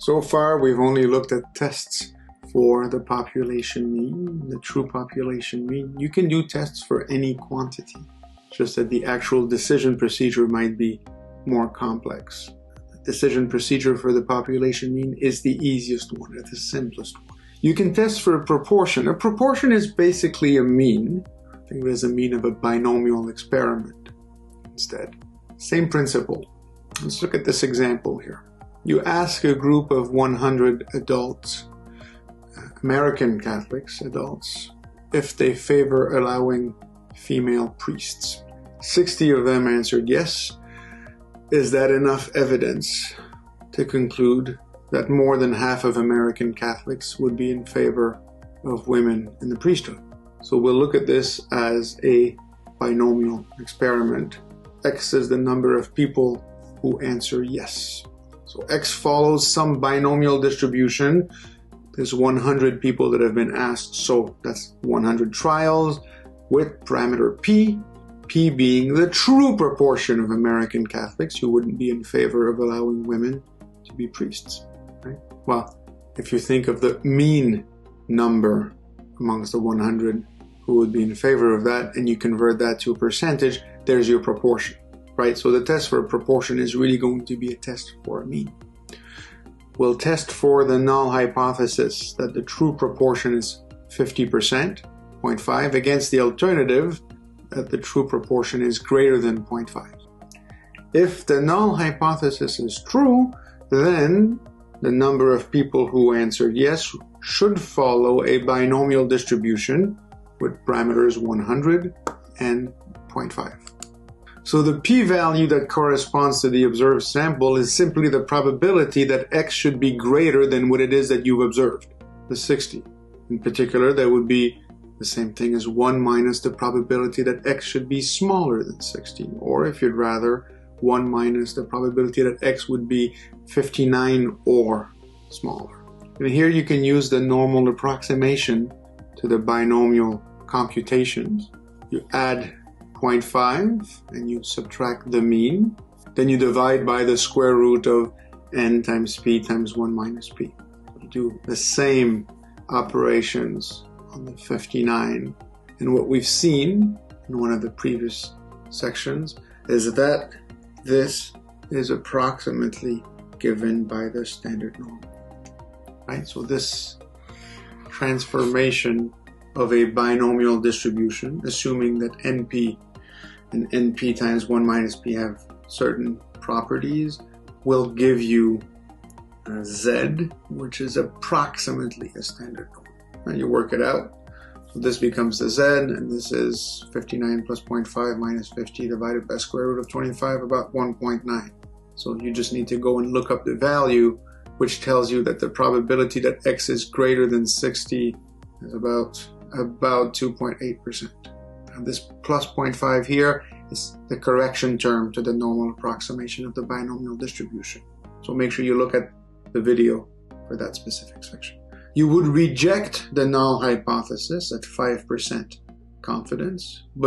So far, we've only looked at tests for the population mean, the true population mean. You can do tests for any quantity, just that the actual decision procedure might be more complex. The decision procedure for the population mean is the easiest one, it's the simplest one. You can test for a proportion. A proportion is basically a mean. Think of it as a mean of a binomial experiment instead. Same principle. Let's look at this example here. You ask a group of 100 adults, American Catholics, adults, if they favor allowing female priests. 60 of them answered yes. Is that enough evidence to conclude that more than half of American Catholics would be in favor of women in the priesthood? So we'll look at this as a binomial experiment. X is the number of people who answer yes. So X follows some binomial distribution. There's 100 people that have been asked, so that's 100 trials with parameter P, P being the true proportion of American Catholics who wouldn't be in favor of allowing women to be priests. Right? Well, if you think of the mean number amongst the 100 who would be in favor of that, and you convert that to a percentage, there's your proportion. Right? So the test for a proportion is really going to be a test for a mean. We'll test for the null hypothesis that the true proportion is 50%, 0.5, against the alternative that the true proportion is greater than 0.5. If the null hypothesis is true, then the number of people who answered yes should follow a binomial distribution with parameters 100 and 0.5. So the p-value that corresponds to the observed sample is simply the probability that x should be greater than what it is that you've observed, the 60. In particular, that would be the same thing as 1 minus the probability that x should be smaller than 60. Or if you'd rather, 1 minus the probability that x would be 59 or smaller. And here you can use the normal approximation to the binomial computations. You add 0.5 and you subtract the mean, then you divide by the square root of n times p times 1 minus p. You do the same operations on the 59, and what we've seen in one of the previous sections is that this is approximately given by the standard norm. Right? So this transformation of a binomial distribution, assuming that np and np times 1 minus p have certain properties, will give you z, which is approximately a standard norm. And you work it out. So this becomes the z, and this is 59 plus 0.5 minus 50 divided by square root of 25, about 1.9. So you just need to go and look up the value, which tells you that the probability that x is greater than 60 is about 2.8%. And this plus 0.5 here is the correction term to the normal approximation of the binomial distribution. So make sure you look at the video for that specific section. You would reject the null hypothesis at 5% confidence, but